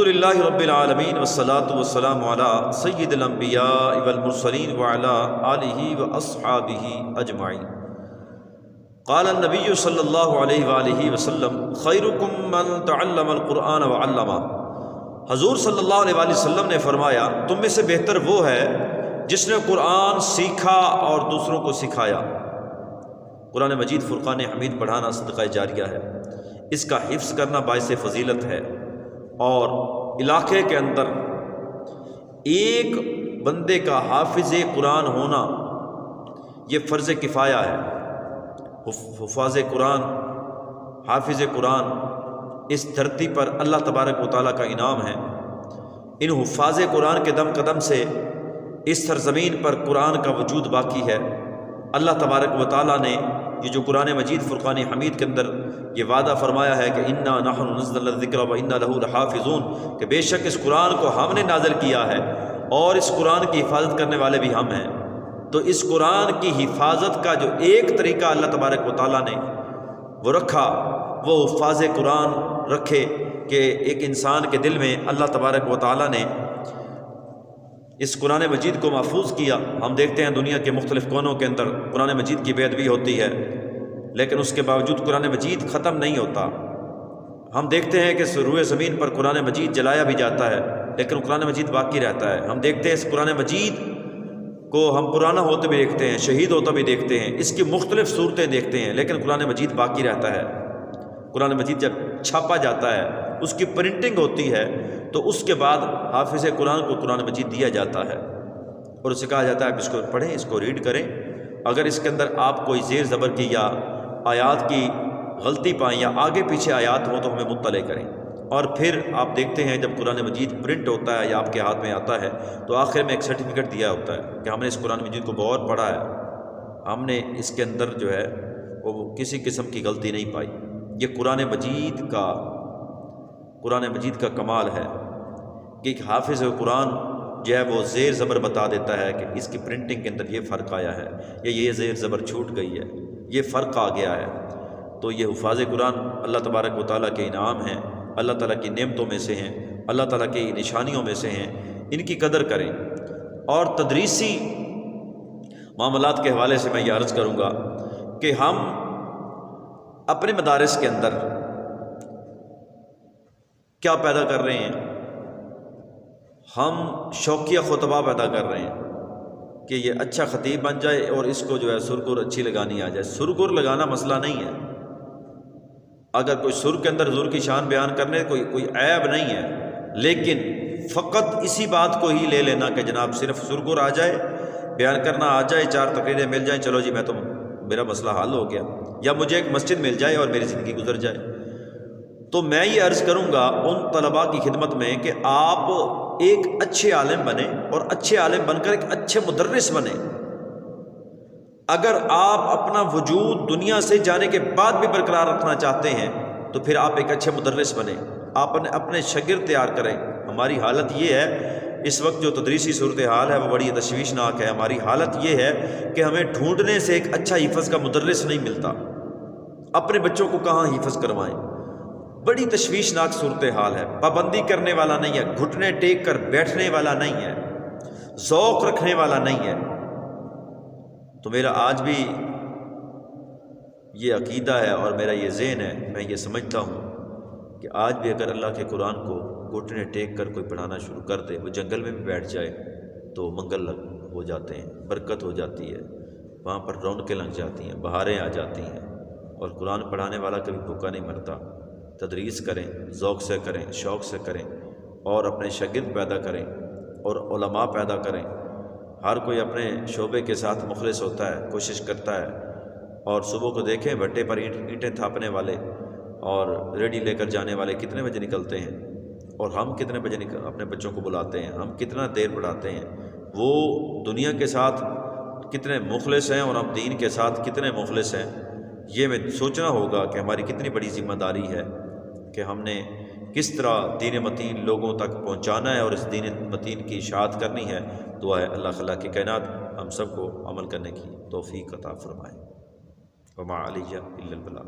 الحمدللہ رب العالمین والصلاة والسلام علی سید الانبیاء والمرسلین وعلی آلہ واصحابہ اجمعین۔ قال النبی صلی اللہ علیہ وآلہ وسلم خیرکم من تعلم القرآن وعلمہ۔ حضور صلی اللہ علیہ وآلہ وسلم نے فرمایا تم میں سے بہتر وہ ہے جس نے قرآن سیکھا اور دوسروں کو سکھایا۔ قرآن مجید فرقان حمید پڑھانا صدقہ جاریہ ہے، اس کا حفظ کرنا باعث فضیلت ہے، اور علاقے کے اندر ایک بندے کا حافظ قرآن ہونا یہ فرض کفایہ ہے۔ حفاظ قرآن، حافظ قرآن اس دھرتی پر اللہ تبارک و تعالیٰ کا انعام ہے۔ ان حفاظ قرآن کے دم قدم سے اس سرزمین پر قرآن کا وجود باقی ہے۔ اللہ تبارک و تعالیٰ نے یہ جو قرآن مجید فرقان حمید کے اندر یہ وعدہ فرمایا ہے کہ انا نحن نزلنا الذکر وانا لہ لحافظون، کہ بے شک اس قرآن کو ہم نے نازل کیا ہے اور اس قرآن کی حفاظت کرنے والے بھی ہم ہیں۔ تو اس قرآن کی حفاظت کا جو ایک طریقہ اللہ تبارک و تعالیٰ نے وہ رکھا، وہ حفاظ قرآن رکھے کہ ایک انسان کے دل میں اللہ تبارک و تعالیٰ نے اس قرآن مجید کو محفوظ کیا۔ ہم دیکھتے ہیں دنیا کے مختلف کونوں کے اندر قرآن مجید کی بے ادبی ہوتی ہے، لیکن اس کے باوجود قرآن مجید ختم نہیں ہوتا۔ ہم دیکھتے ہیں کہ روئے زمین پر قرآن مجید جلایا بھی جاتا ہے، لیکن قرآن مجید باقی رہتا ہے۔ ہم دیکھتے ہیں اس قرآن مجید کو ہم پرانا ہوتے بھی دیکھتے ہیں، شہید ہوتا بھی دیکھتے ہیں، اس کی مختلف صورتیں دیکھتے ہیں، لیکن قرآن مجید باقی رہتا ہے۔ قرآن مجید جب چھاپا جاتا ہے، اس کی پرنٹنگ ہوتی ہے، تو اس کے بعد حافظ قرآن کو قرآن مجید دیا جاتا ہے اور اسے کہا جاتا ہے کہ اس کو پڑھیں، اس کو ریڈ کریں۔ اگر اس کے اندر آپ کوئی زیر زبر کی یا آیات کی غلطی پائیں یا آگے پیچھے آیات ہوں تو ہمیں مطلع کریں۔ اور پھر آپ دیکھتے ہیں جب قرآن مجید پرنٹ ہوتا ہے یا آپ کے ہاتھ میں آتا ہے تو آخر میں ایک سرٹیفکیٹ دیا ہوتا ہے کہ ہم نے اس قرآن مجید کو بہت پڑھا ہے، ہم نے اس کے اندر جو ہے وہ کسی قسم کی غلطی نہیں پائی۔ یہ قرآن مجید کا کمال ہے کہ ایک حافظ قرآن جو ہے وہ زیر زبر بتا دیتا ہے کہ اس کی پرنٹنگ کے اندر یہ فرق آیا ہے یا یہ زیر زبر چھوٹ گئی ہے، یہ فرق آ گیا ہے۔ تو یہ حفاظ قرآن اللہ تبارک و تعالیٰ کے انعام ہیں، اللہ تعالیٰ کی نعمتوں میں سے ہیں، اللہ تعالیٰ کی نشانیوں میں سے ہیں، ان کی قدر کریں۔ اور تدریسی معاملات کے حوالے سے میں یہ عرض کروں گا کہ ہم اپنے مدارس کے اندر کیا پیدا کر رہے ہیں؟ ہم شوقیہ خطبہ پیدا کر رہے ہیں کہ یہ اچھا خطیب بن جائے اور اس کو جو ہے سرکر اچھی لگانی آ جائے۔ سرکر لگانا مسئلہ نہیں ہے، اگر کوئی سر کے اندر حضور کی شان بیان کرنے کوئی عیب نہیں ہے، لیکن فقط اسی بات کو ہی لے لینا کہ جناب صرف سرکر آ جائے، بیان کرنا آ جائے، 4 تقریریں مل جائیں، چلو جی میرا مسئلہ حل ہو گیا، یا مجھے ایک مسجد مل جائے اور میری زندگی گزر جائے۔ تو میں یہ عرض کروں گا ان طلباء کی خدمت میں کہ آپ ایک اچھے عالم بنیں اور اچھے عالم بن کر ایک اچھے مدرس بنیں۔ اگر آپ اپنا وجود دنیا سے جانے کے بعد بھی برقرار رکھنا چاہتے ہیں تو پھر آپ ایک اچھے مدرس بنیں، آپ اپنے شاگرد تیار کریں۔ ہماری حالت یہ ہے اس وقت جو تدریسی صورتحال ہے وہ بڑی تشویشناک ہے۔ ہماری حالت یہ ہے کہ ہمیں ڈھونڈنے سے ایک اچھا حفظ کا مدرس نہیں ملتا، اپنے بچوں کو کہاں حفظ کروائیں، بڑی تشویشناک صورتحال ہے۔ پابندی کرنے والا نہیں ہے، گھٹنے ٹیک کر بیٹھنے والا نہیں ہے، ذوق رکھنے والا نہیں ہے۔ تو میرا آج بھی یہ عقیدہ ہے اور میرا یہ ذہن ہے، میں یہ سمجھتا ہوں کہ آج بھی اگر اللہ کے قرآن کو گھٹنے ٹیک کر کوئی پڑھانا شروع کر دے، وہ جنگل میں بھی بیٹھ جائے تو منگل ہو جاتے ہیں، برکت ہو جاتی ہے، وہاں پر رونقیں لگ جاتی ہیں، بہاریں آ جاتی ہیں، اور قرآن پڑھانے والا کبھی بھوکا نہیں مرتا۔ تدریس کریں، ذوق سے کریں، شوق سے کریں، اور اپنے شاگرد پیدا کریں اور علماء پیدا کریں۔ ہر کوئی اپنے شعبے کے ساتھ مخلص ہوتا ہے، کوشش کرتا ہے، اور صبح کو دیکھیں بھٹے پر اینٹیں تھاپنے والے اور ریڈی لے کر جانے والے کتنے بجے نکلتے ہیں، اور ہم کتنے بجے اپنے بچوں کو بلاتے ہیں، ہم کتنا دیر پڑھاتے ہیں۔ وہ دنیا کے ساتھ کتنے مخلص ہیں اور ہم دین کے ساتھ کتنے مخلص ہیں، یہ میں سوچنا ہوگا کہ ہماری کتنی بڑی ذمہ داری ہے کہ ہم نے کس طرح دین متین لوگوں تک پہنچانا ہے اور اس دین متین کی اشاعت کرنی ہے۔ دعا ہے اللہ خالق کائنات ہم سب کو عمل کرنے کی توفیق عطا فرمائے۔ وما علیہ الا البلاغ۔